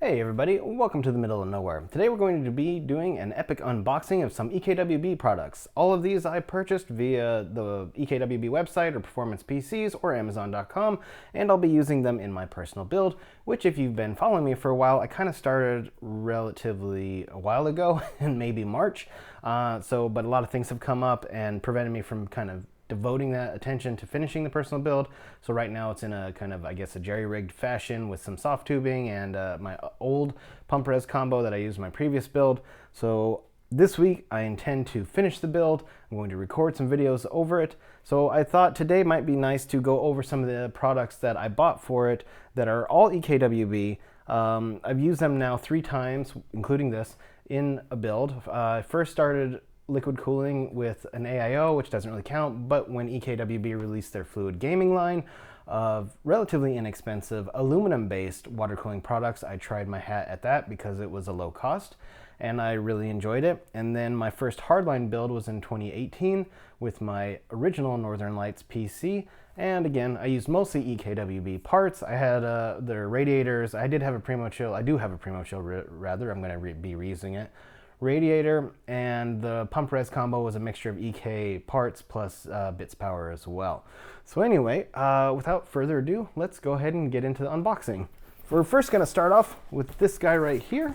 Hey everybody, welcome to the middle of nowhere. Today we're going to be doing an epic unboxing of some EKWB products. All of these I purchased via the EKWB website or Performance PCs or Amazon.com, and I'll be using them in my personal build, which if you've been following me for a while, I kind of started relatively a while ago, in maybe March. But a lot of things have come up and prevented me from kind of devoting that attention to finishing the personal build. So right now it's in a kind of, I guess, a jerry-rigged fashion with some soft tubing and my old pump res combo that I used in my previous build. So this week I intend to finish the build. I'm going to record some videos over it. So I thought today might be nice to go over some of the products that I bought for it that are all EKWB. I've used them now 3 times, including this, in a build. I first started liquid cooling with an AIO, which doesn't really count, but when EKWB released their fluid gaming line of relatively inexpensive aluminum-based water cooling products, I tried my hat at that because it was a low cost and I really enjoyed it. And then my first hardline build was in 2018 with my original Northern Lights PC, and again I used mostly EKWB parts. I had their radiators. I do have a Primo Chill rather. I'm going to be reusing it. Radiator, and the pump res combo was a mixture of EK parts plus bits power as well. So anyway, without further ado, let's go ahead and get into the unboxing. We're first going to start off with this guy right here,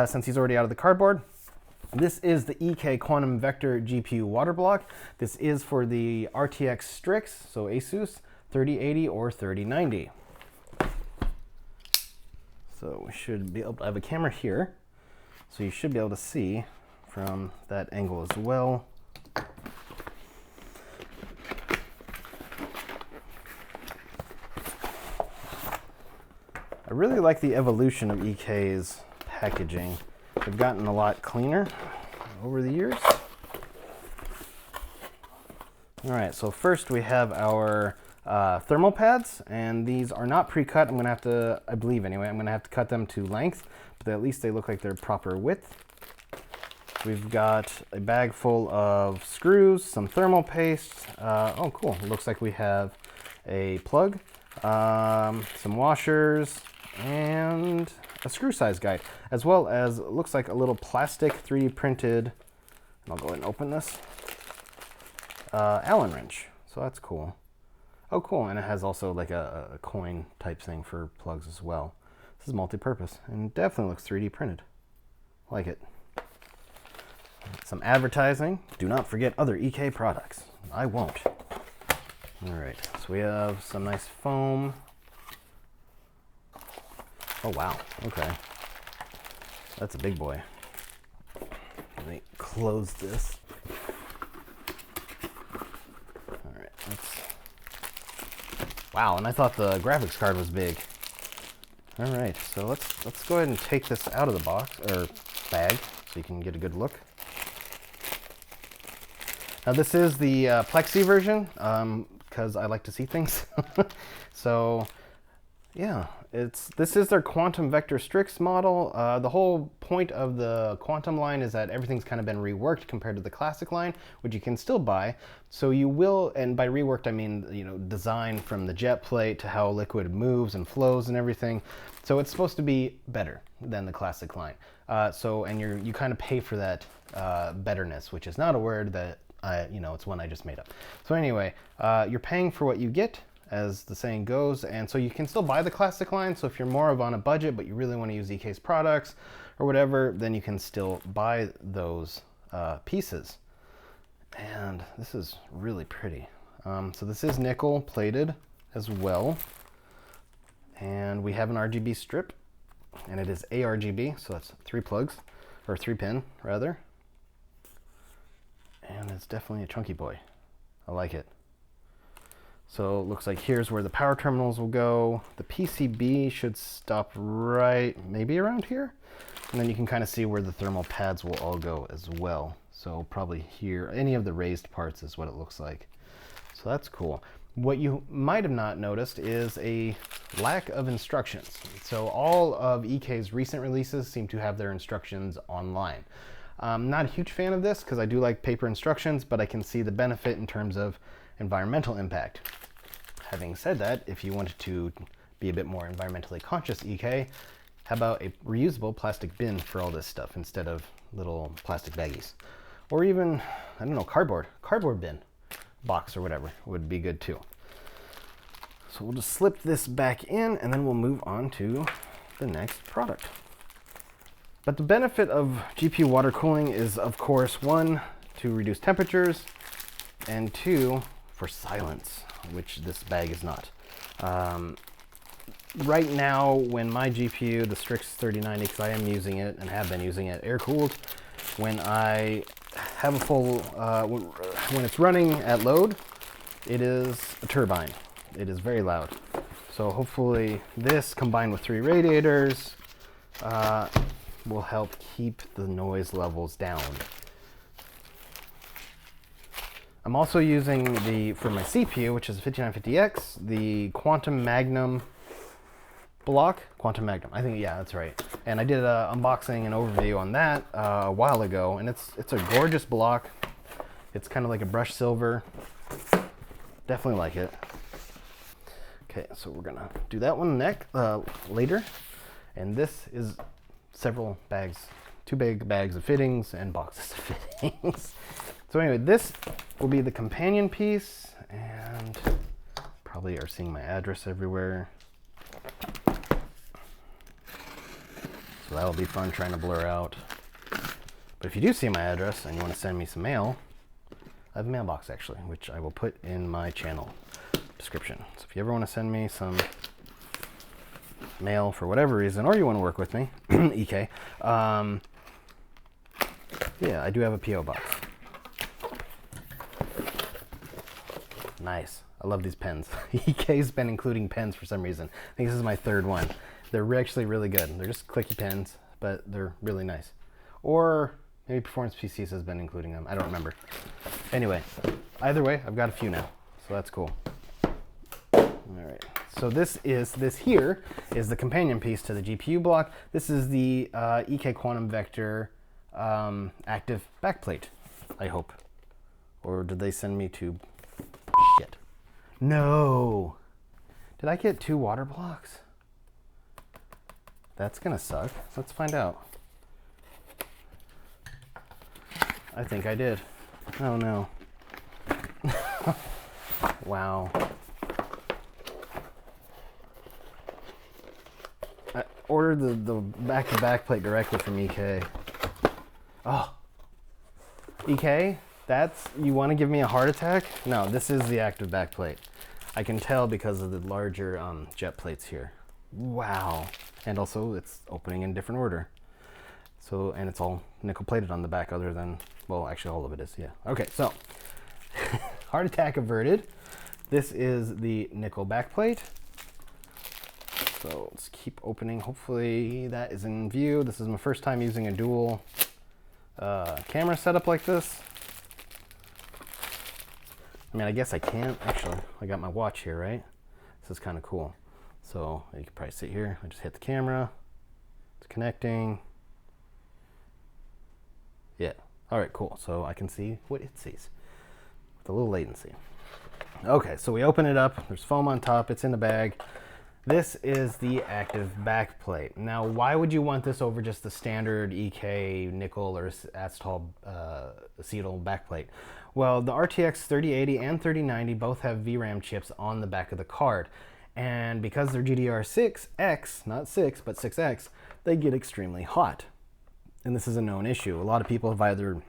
since he's already out of the cardboard. This is the EK Quantum Vector GPU water block. This is for the RTX Strix, so Asus 3080 or 3090. So we should be able to have a camera here, so you should be able to see from that angle as well. I really like the evolution of EK's packaging. They've gotten a lot cleaner over the years. All right, so first we have our thermal pads, and these are not pre-cut. I'm gonna have to, I believe anyway, I'm gonna have to cut them to length, but at least they look like they're proper width. We've got a bag full of screws, some thermal paste. Oh cool, it looks like we have a plug, some washers, and a screw size guide, as well as it looks like a little plastic 3D printed, and I'll go ahead and open this, Allen wrench, so that's cool. Oh cool, and it has also like a coin type thing for plugs as well. This is multi-purpose and definitely looks 3D printed. Like it. Some advertising. Do not forget other EK products. I won't. Alright, so we have some nice foam. Oh wow, okay. That's a big boy. Let me close this. Alright, wow, and I thought the graphics card was big. All right, so let's go ahead and take this out of the box or bag so you can get a good look. Now this is the Plexi version because I like to see things. So yeah, this is their Quantum Vector Strix model. The whole point of the Quantum line is that everything's kind of been reworked compared to the classic line, which you can still buy. So you will, and by reworked I mean, you know, design from the jet plate to how liquid moves and flows and everything. So it's supposed to be better than the classic line. And you kind of pay for that betterness, which is not a word that it's one I just made up. So anyway, you're paying for what you get, as the saying goes, and so you can still buy the classic line. So if you're more of on a budget but you really want to use EK's products or whatever, then you can still buy those pieces. And this is really pretty. So this is nickel plated as well, and we have an RGB strip, and it is 𝐴RGB, so that's 3 plugs, or 3 pin rather, and it's definitely a chunky boy. I like it. So it looks like here's where the power terminals will go. The PCB should stop right maybe around here. And then you can kind of see where the thermal pads will all go as well. So probably here, any of the raised parts is what it looks like. So that's cool. What you might have not noticed is a lack of instructions. So all of EK's recent releases seem to have their instructions online. I'm not a huge fan of this because I do like paper instructions, but I can see the benefit in terms of environmental impact. Having said that, if you wanted to be a bit more environmentally conscious EK, How about a reusable plastic bin for all this stuff instead of little plastic baggies? Or even, I don't know, cardboard bin box or whatever would be good too. So we'll just slip this back in and then we'll move on to the next product. But the benefit of GPU water cooling is, of course, one, to reduce temperatures, and two, for silence, which this bag is not. Right now, when my GPU, the Strix 3090, because I am using it and have been using it air-cooled, when I have a full, when it's running at load, it is a turbine. It is very loud. So hopefully this, combined with 3 radiators, will help keep the noise levels down. I'm also using for my CPU, which is a 5950X, the Quantum Magnum block. Quantum Magnum, I think, yeah, that's right. And I did an unboxing and overview on that a while ago, and it's a gorgeous block. It's kind of like a brushed silver. Definitely like it. Okay, so we're gonna do that one later. And this is several bags, 2 big bags of fittings and boxes of fittings. So anyway, this will be the companion piece, and probably are seeing my address everywhere. So that'll be fun trying to blur out. But if you do see my address and you want to send me some mail, I have a mailbox actually, which I will put in my channel description. So if you ever want to send me some mail for whatever reason, or you want to work with me, EK, yeah, I do have a P.O. box. Nice. I love these pens. EK's been including pens for some reason. I think this is my 3rd one. They're actually really good. They're just clicky pens, but they're really nice. Or maybe Performance PCs has been including them. I don't remember. Anyway, either way, I've got a few now, so that's cool. All right. So this here is the companion piece to the GPU block. This is the EK Quantum Vector active backplate, I hope. Or did they send me to shit? No. Did I get 2 water blocks? That's gonna suck. Let's find out. I think I did. Oh no. Wow. I ordered the back-to-back plate directly from EK. Oh. EK? You want to give me a heart attack? No, this is the active backplate. I can tell because of the larger jet plates here. Wow. And also it's opening in different order. So, and it's all nickel plated on the back other than, well, actually all of it is, yeah. Okay, so heart attack averted. This is the nickel backplate. So let's keep opening. Hopefully that is in view. This is my first time using a dual camera setup like this. I mean, I guess I can't actually. I got my watch here, right? This is kind of cool. So you can probably sit here. I just hit the camera. It's connecting. Yeah. All right, cool. So I can see what it sees with a little latency. Okay, so we open it up. There's foam on top. It's in the bag. This is the active backplate. Now, why would you want this over just the standard EK nickel or acetal backplate? Well, the RTX 3080 and 3090 both have VRAM chips on the back of the card. And because they're GDDR6X, not 6, but 6X, they get extremely hot. And this is a known issue. A lot of people have either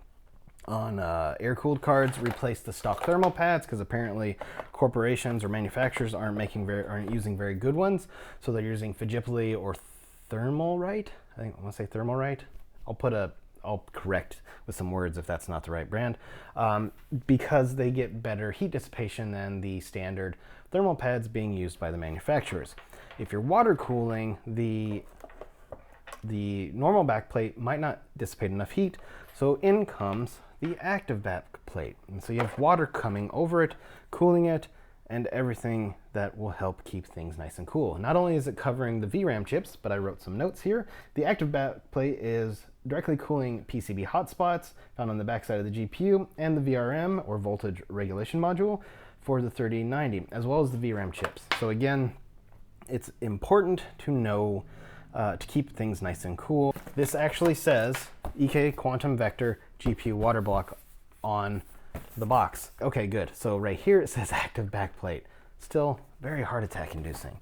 on air-cooled cards replaced the stock thermal pads because apparently corporations or manufacturers aren't using very good ones. So they're using Fujifilm or Thermalright. I want to say Thermalright. I'll correct with some words if that's not the right brand, because they get better heat dissipation than the standard thermal pads being used by the manufacturers. If you're water cooling, the normal backplate might not dissipate enough heat, so in comes the active backplate. And so you have water coming over it, cooling it, and everything that will help keep things nice and cool. Not only is it covering the VRAM chips, but I wrote some notes here. The active backplate is directly cooling PCB hotspots found on the backside of the GPU and the VRM, or voltage regulation module, for the 3090, as well as the VRAM chips. So again, it's important to know to keep things nice and cool. This actually says EK Quantum Vector GPU water block on the box. Okay, good. So right here it says active backplate. Still very heart attack inducing.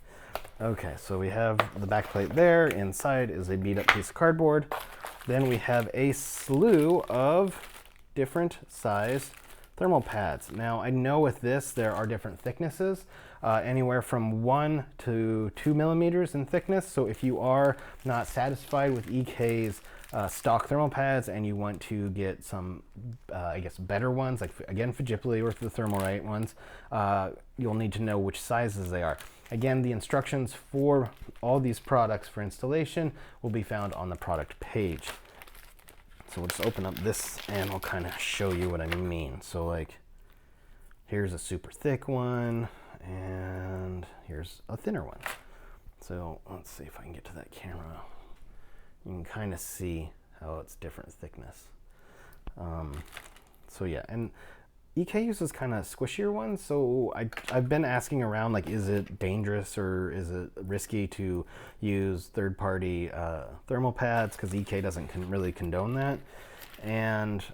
Okay, so we have the backplate there. Inside is a beat up piece of cardboard. Then we have a slew of different size thermal pads. Now I know with this there are different thicknesses, anywhere from 1 to 2 millimeters in thickness. So if you are not satisfied with EK's stock thermal pads and you want to get some, I guess, better ones, like again Fujifilm or the Thermalright ones, you'll need to know which sizes they are. Again, the instructions for all these products for installation will be found on the product page. So we'll just open up this and I'll kind of show you what I mean. So like, here's a super thick one and here's a thinner one. So let's see if I can get to that camera. You can kind of see how it's different thickness. So yeah, and EK uses kind of squishier ones, so I've been asking around, like, is it dangerous or is it risky to use third-party thermal pads, because EK doesn't really condone that. And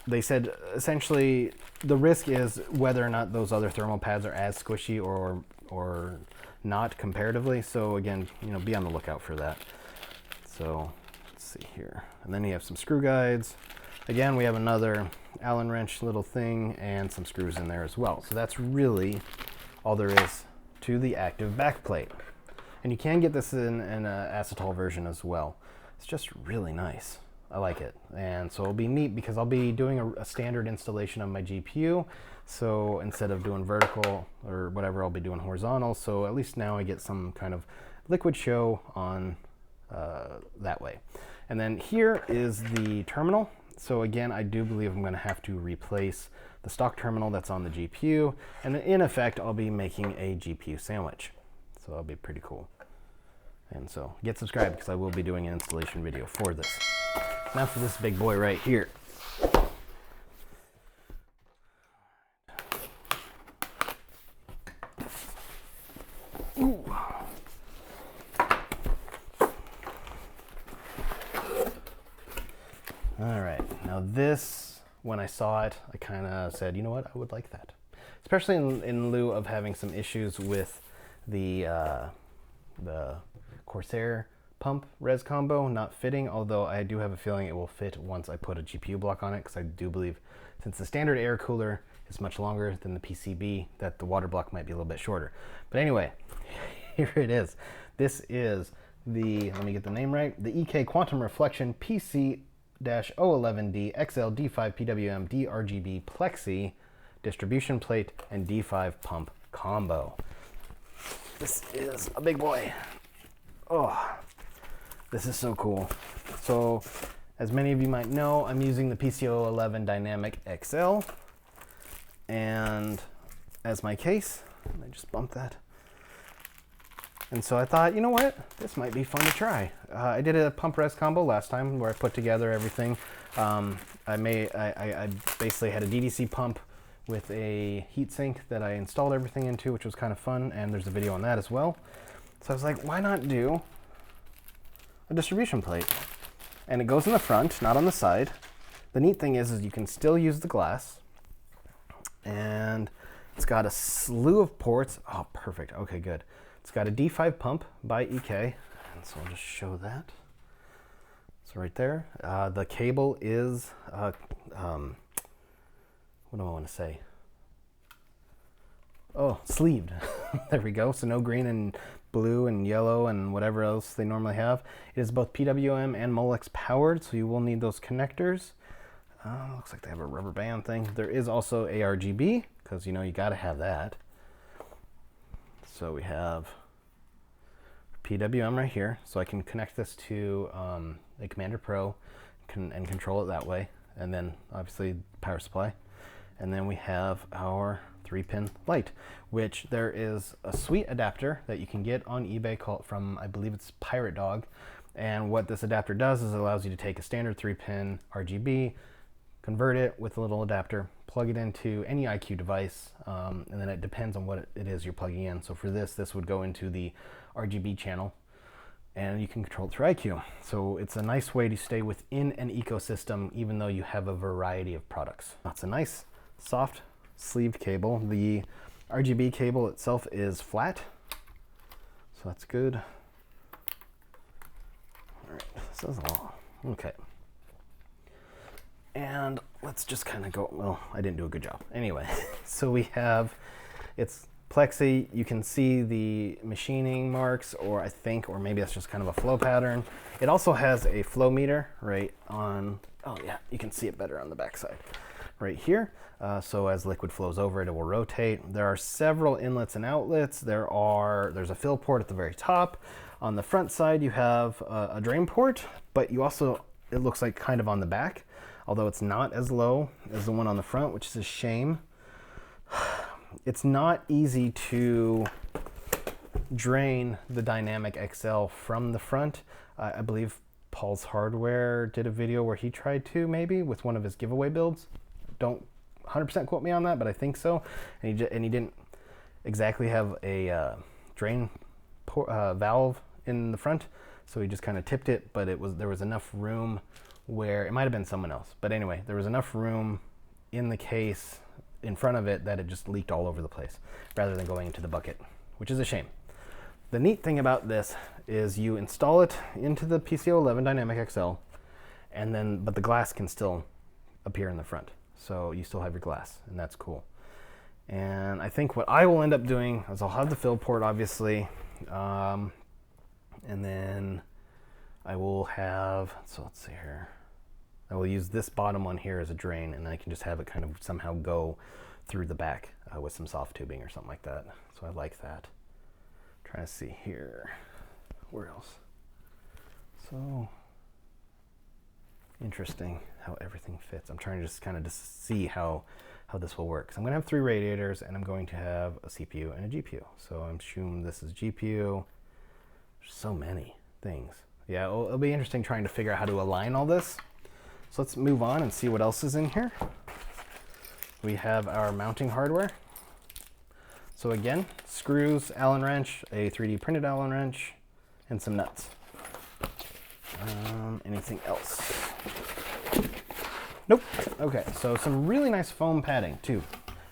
they said essentially the risk is whether or not those other thermal pads are as squishy or not comparatively. So again, you know, be on the lookout for that. So let's see here, and then you have some screw guides. Again, we have another Allen wrench little thing and some screws in there as well. So that's really all there is to the active backplate. And you can get this in an acetal version as well. It's just really nice. I like it. And so it'll be neat because I'll be doing a standard installation of my GPU. So instead of doing vertical or whatever, I'll be doing horizontal. So at least now I get some kind of liquid show on that way. And then here is the terminal. So again, I do believe I'm going to have to replace the stock terminal that's on the GPU, and in effect, I'll be making a GPU sandwich. So that'll be pretty cool. And so get subscribed because I will be doing an installation video for this. Now for this big boy right here. Ooh. All right, now this, when I saw it, I kind of said, you know what, I would like that. Especially in lieu of having some issues with the Corsair pump res combo not fitting, although I do have a feeling it will fit once I put a GPU block on it, because I do believe since the standard air cooler is much longer than the PCB, that the water block might be a little bit shorter. But anyway, here it is. This is the, let me get the name right, the EK Quantum Reflection PC-O11D XL D5 PWM D-RGB Plexi distribution plate and D5 pump combo. This is a big boy. Oh, this is so cool. So, as many of you might know, I'm using the PC-O11 Dynamic XL, and as my case, I just bumped that. And so I thought, you know what, this might be fun to try. I did a pump res combo last time where I put together everything. I basically had a DDC pump with a heatsink that I installed everything into, which was kind of fun, and there's a video on that as well. So I was like, why not do a distribution plate? And it goes in the front, not on the side. The neat thing is you can still use the glass, and it's got a slew of ports. Oh, perfect. Okay, good. It's got a D5 pump by EK, and so I'll just show that. So right there, the cable is, what do I want to say? Oh, sleeved. There we go. So no green and blue and yellow and whatever else they normally have. It is both PWM and Molex powered, so you will need those connectors. Looks like they have a rubber band thing. There is also 𝐴RGB, because you know you got to have that. So we have PWM right here, so I can connect this to a Commander Pro and control it that way, and then obviously power supply. And then we have our 3-pin light, which there is a sweet adapter that you can get on eBay called from, I believe it's Pirate Dog. And what this adapter does is it allows you to take a standard 3-pin RGB, convert it with a little adapter, plug it into any iQOO device, and then it depends on what it is you're plugging in. So for this would go into the RGB channel, and you can control it through iCUE. So it's a nice way to stay within an ecosystem, even though you have a variety of products. It's a nice, soft, sleeved cable. The RGB cable itself is flat, so that's good. All right, this is a lot. Okay. And let's just kind of go, well, I didn't do a good job. Anyway, so we have, it's plexi. You can see the machining marks, or I think, or maybe that's just kind of a flow pattern. It also has a flow meter right on, oh yeah, you can see it better on the back side right here. So as liquid flows over it, it will rotate. There are several inlets and outlets. There's a fill port at the very top. On the front side, you have a drain port, but you also, it looks like kind of on the back, although it's not as low as the one on the front, which is a shame. It's not easy to drain the Dynamic XL from the front. I believe Paul's Hardware did a video where he tried to, maybe, with one of his giveaway builds. Don't 100% quote me on that, but I think so. And he didn't exactly have a drain valve in the front, so he just kind of tipped it, but there was enough room where, it might have been someone else, but anyway, there was enough room in the case in front of it that it just leaked all over the place rather than going into the bucket, which is a shame. The neat thing about this is you install it into the PC-O11 Dynamic XL, and then, but the glass can still appear in the front. So you still have your glass, and that's cool. And I think what I will end up doing is I'll have the fill port, obviously, and then I will have, so let's see here. I will use this bottom one here as a drain, and I can just have it kind of somehow go through the back with some soft tubing or something like that. So I like that. Trying to see here, where else? So interesting how everything fits. I'm trying to just kind of see how this will work. So I'm going to have 3 radiators, and I'm going to have a CPU and a GPU. So I'm assuming this is GPU. There's so many things. Yeah, it'll be interesting trying to figure out how to align all this. So let's move on and see what else is in here. We have our mounting hardware. So again, screws, Allen wrench, a 3D printed Allen wrench, and some nuts. Anything else? Nope. Okay, so some really nice foam padding too,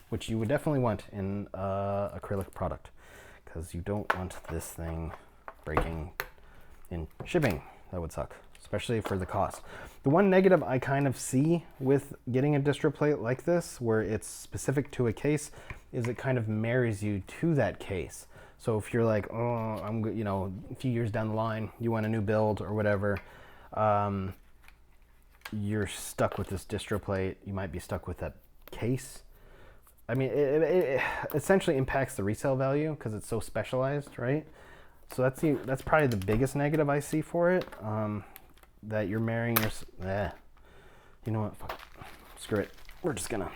which you would definitely want in acrylic product, because you don't want this thing breaking in shipping. That would suck, especially for the cost. The one negative I kind of see with getting a distro plate like this, where it's specific to a case, is it kind of marries you to that case. So if you're like, oh, I'm, you know, a few years down the line, you want a new build or whatever, you're stuck with this distro plate. You might be stuck with that case. I mean, it essentially impacts the resale value because it's so specialized, right? So that's probably the biggest negative I see for it. That you're marrying your, you know what, fuck it. Screw it. We're just gonna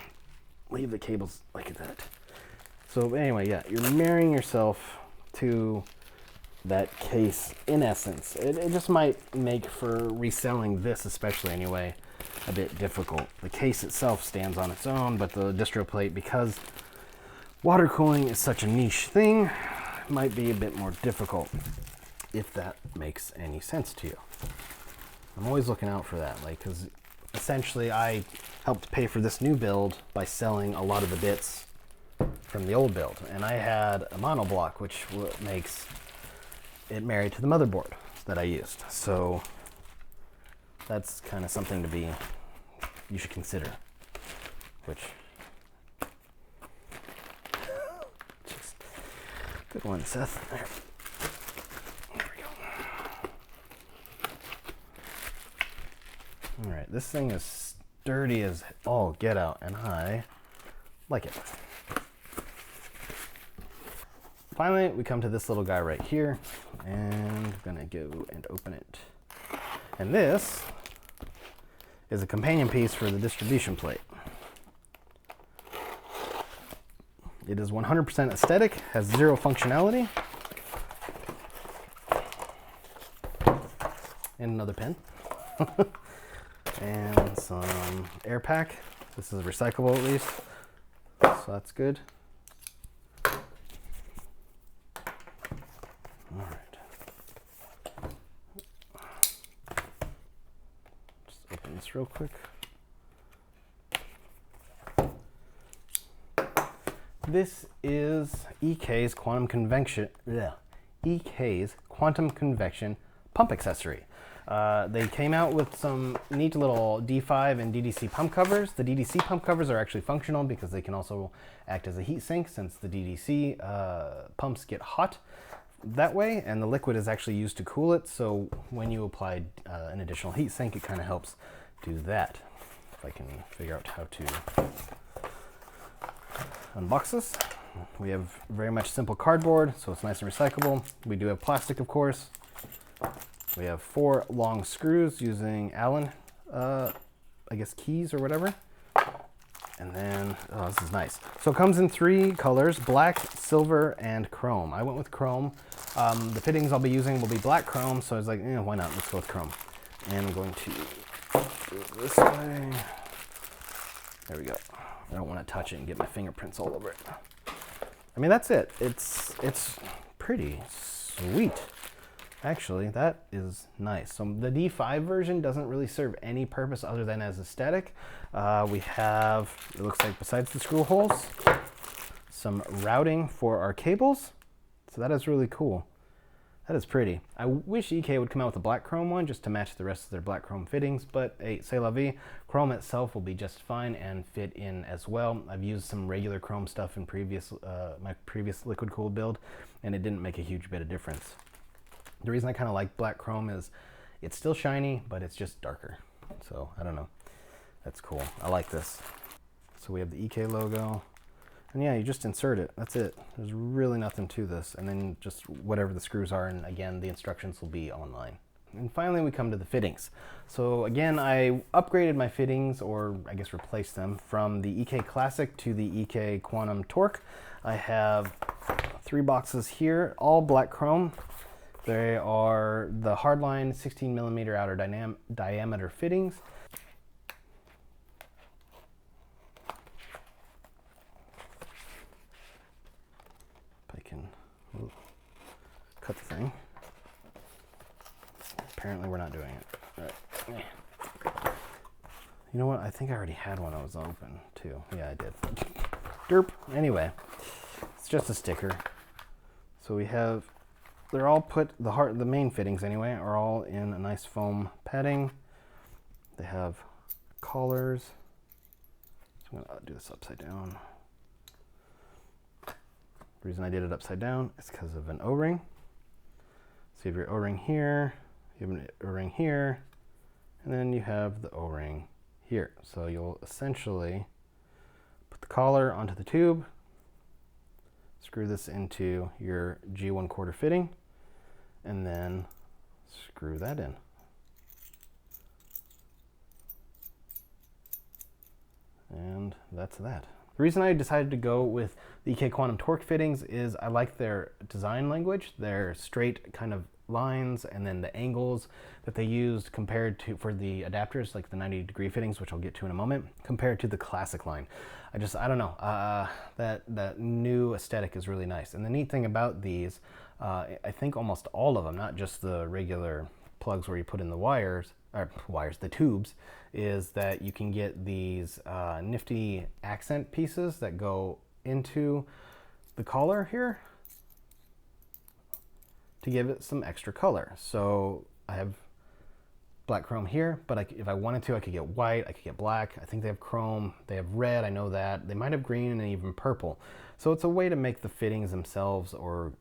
leave the cables like that. So anyway, yeah, you're marrying yourself to that case in essence. It just might make for reselling this, especially anyway, a bit difficult. The case itself stands on its own, but the distro plate, because water cooling is such a niche thing, might be a bit more difficult, if that makes any sense to you. I'm always looking out for that, like, because essentially I helped pay for this new build by selling a lot of the bits from the old build, and I had a monoblock, which makes it married to the motherboard that I used. So that's kind of something to be, you should consider, which, just, good one, Seth. There. All right, this thing is sturdy as all get out, and I like it. Finally, we come to this little guy right here, and I'm gonna go and open it. And this is a companion piece for the distribution plate. It is 100% aesthetic, has 0 functionality. And another pen. And some air pack. This is recyclable at least, so that's good. All right. this real quick. This is 𝐂𝐾's Quantum Convection pump accessory. They came out with some neat little D5 and DDC pump covers. The DDC pump covers are actually functional because they can also act as a heat sink, since the DDC pumps get hot that way, and the liquid is actually used to cool it. So when you apply an additional heat sink, it kind of helps do that. If I can figure out how to unbox this. We have very much simple cardboard, so it's nice and recyclable. We do have plastic, of course. We have 4 long screws using Allen, I guess keys or whatever. And then, oh, this is nice. So it comes in 3 colors: black, silver, and chrome. I went with chrome. The fittings I'll be using will be black chrome, so I was like, why not? Let's go with chrome. And I'm going to do it this way. There we go. I don't want to touch it and get my fingerprints all over it. I mean, that's it. It's pretty sweet. Actually, that is nice. So the D5 version doesn't really serve any purpose other than as aesthetic. We have, it looks like, besides the screw holes, some routing for our cables. So that is really cool. That is pretty. I wish EK would come out with a black chrome one just to match the rest of their black chrome fittings, but hey, c'est la vie. Chrome itself will be just fine and fit in as well. I've used some regular chrome stuff in my previous liquid cooled build, and it didn't make a huge bit of difference. The reason I kind of like black chrome is it's still shiny, but it's just darker. So I don't know. That's cool. I like this. So we have the EK logo. And yeah, you just insert it. That's it. There's really nothing to this. And then just whatever the screws are. And again, the instructions will be online. And finally, we come to the fittings. So again, I upgraded my fittings, or I guess replaced them, from the EK Classic to the EK Quantum Torque. I have 3 boxes here, all black chrome. They are the hardline 16mm outer diameter fittings. Cut the thing. Apparently we're not doing it. All right. You know what? I think I already had one that was open too. Yeah, I did. Derp. Anyway, it's just a sticker. So we have, they're all put, the main fittings anyway, are all in a nice foam padding. They have collars. So I'm gonna do this upside down. The reason I did it upside down is because of an O-ring. So you have your O-ring here, you have an O-ring here, and then you have the O-ring here. So you'll essentially put the collar onto the tube, screw this into your G1/4 fitting, and then screw that in. And that's that. The reason I decided to go with the EK Quantum Torque fittings is I like their design language, their straight kind of lines, and then the angles that they used compared to, for the adapters, like the 90-degree fittings, which I'll get to in a moment, compared to the classic line. I don't know, that new aesthetic is really nice. And the neat thing about these, I think almost all of them, not just the regular plugs where you put in the the tubes, is that you can get these nifty accent pieces that go into the collar here to give it some extra color. So I have black chrome here, but if I wanted to, I could get white, I could get black. I think they have chrome, they have red, I know that. They might have green and even purple. So it's a way to make the fittings themselves or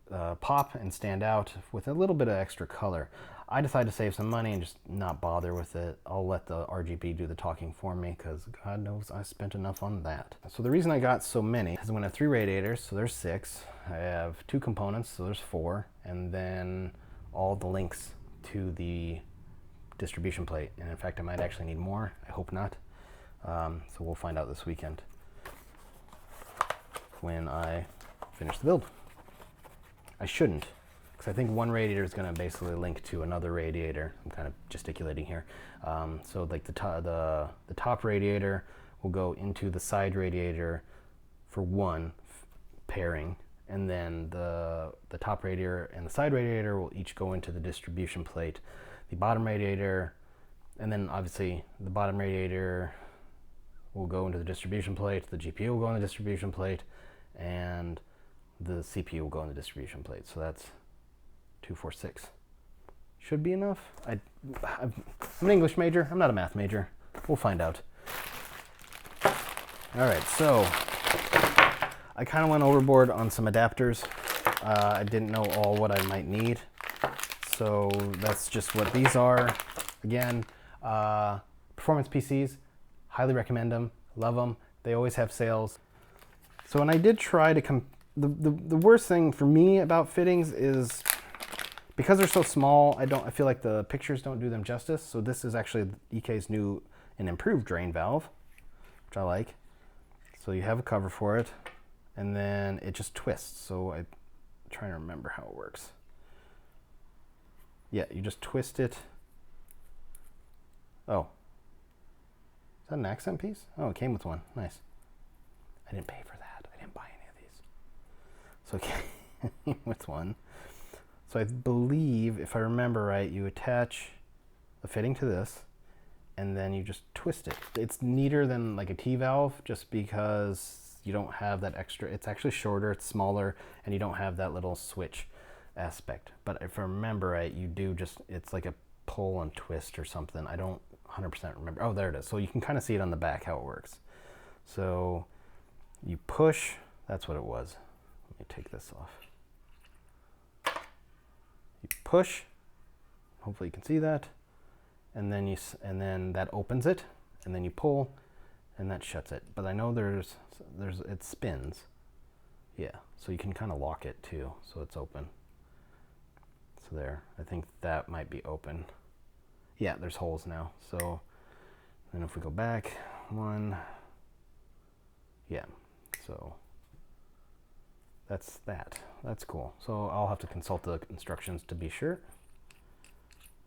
pop and stand out with a little bit of extra color. I decided to save some money and just not bother with it. I'll let the RGB do the talking for me because God knows I spent enough on that. So the reason I got so many is I'm going to have 3 radiators, so there's 6. I have 2 components, so there's 4, and then all the links to the distribution plate. And in fact, I might actually need more. I hope not. So we'll find out this weekend when I finish the build. I shouldn't, because I think one radiator is going to basically link to another radiator. I'm kind of gesticulating here. So like the top radiator will go into the side radiator for one pairing, and then the top radiator and the side radiator will each go into the distribution plate. The bottom radiator and then obviously the bottom radiator will go into the distribution plate, the GPU will go on the distribution plate, and the CPU will go on the distribution plate. So that's 2, 4, 6. Should be enough. I'm an English major, I'm not a math major. We'll find out. All right, so I kind of went overboard on some adapters. I didn't know all what I might need. So that's just what these are. Again, performance PCs, highly recommend them, love them. They always have sales. So when I did try to the worst thing for me about fittings is because they're so small, I feel like the pictures don't do them justice. So this is actually EK's new and improved drain valve, which I like. So you have a cover for it, and then it just twists. So I'm trying to remember how it works. Yeah, you just twist it. Oh, is that an accent piece? Oh, it came with one. Nice. I didn't pay for that. I didn't buy any of these. So it came with one. So I believe, if I remember right, you attach a fitting to this, and then you just twist it. It's neater than like a T-valve just because you don't have that extra, it's actually shorter, it's smaller, and you don't have that little switch aspect. But if I remember right, you do just, it's like a pull and twist or something. I don't 100% remember. Oh, there it is. So you can kind of see it on the back how it works. So you push, that's what it was. Let me take this off. You push, hopefully you can see that, and then that opens it, and then you pull, and that shuts it. But I know it spins. Yeah, so you can kind of lock it too, so it's open. So there, I think that might be open. Yeah, there's holes now. So then if we go back one, yeah, so that's that. That's cool. So I'll have to consult the instructions to be sure.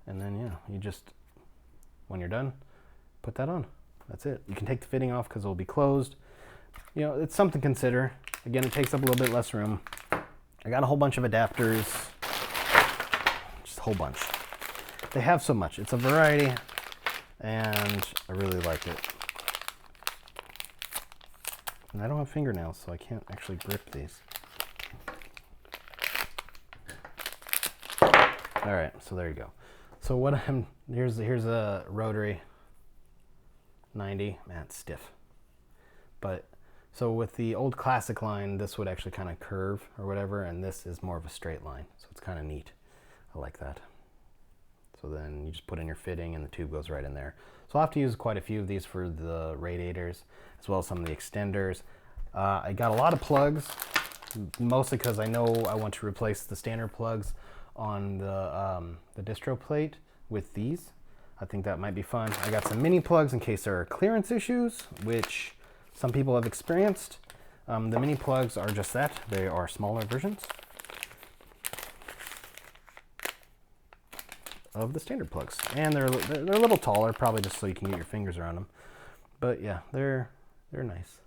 And then yeah, you just, when you're done, put that on. That's it. You can take the fitting off because it'll be closed. You know, it's something to consider. Again, it takes up a little bit less room. I got a whole bunch of adapters, just a whole bunch. They have so much. It's a variety, and I really like it. And I don't have fingernails, so I can't actually grip these. All right, so there you go. So what here's a rotary 90. Man, it's stiff. But so with the old classic line, this would actually kind of curve or whatever, and this is more of a straight line. So it's kind of neat. I like that. So then you just put in your fitting and the tube goes right in there. So I'll have to use quite a few of these for the radiators, as well as some of the extenders. I got a lot of plugs, mostly because I know I want to replace the standard plugs on the distro plate with these. I think that might be fun. I got some mini plugs in case there are clearance issues, which some people have experienced. The mini plugs are just that. They are smaller versions of the standard plugs, and they're a little taller, probably just so you can get your fingers around them. But yeah, they're nice.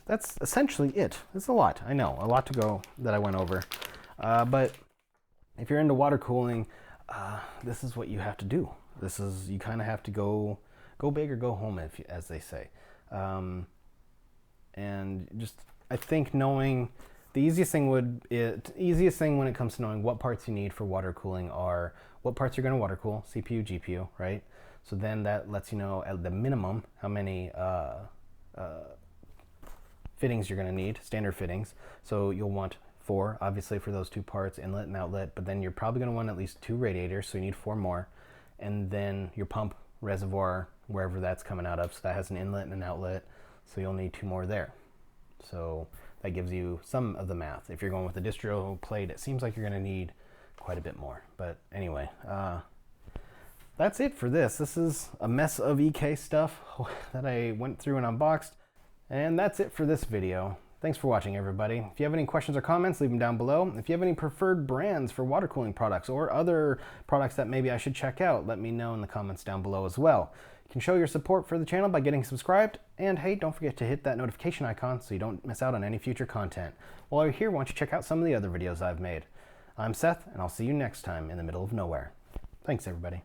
That's essentially it. It's a lot. I know, a lot to go that I went over. But if you're into water cooling, this is what you have to do. You kind of have to go big or go home, as they say. And just, I think knowing the easiest thing when it comes to knowing what parts you need for water cooling are what parts you're going to water cool, CPU, GPU, right? So then that lets you know at the minimum how many fittings you're going to need, standard fittings. So you'll want 4, obviously, for those 2 parts, inlet and outlet, but then you're probably going to want at least 2 radiators, so you need 4 more. And then your pump reservoir, wherever that's coming out of, so that has an inlet and an outlet, so you'll need 2 more there. So that gives you some of the math. If you're going with the distro plate, it seems like you're going to need quite a bit more. But anyway, that's it for this. This is a mess of EK stuff that I went through and unboxed. And that's it for this video. Thanks for watching, everybody. If you have any questions or comments, leave them down below. If you have any preferred brands for water cooling products or other products that maybe I should check out, let me know in the comments down below as well. You can show your support for the channel by getting subscribed, and hey, don't forget to hit that notification icon so you don't miss out on any future content. While you're here, why don't you check out some of the other videos I've made. I'm Seth, and I'll see you next time in the middle of nowhere. Thanks, everybody.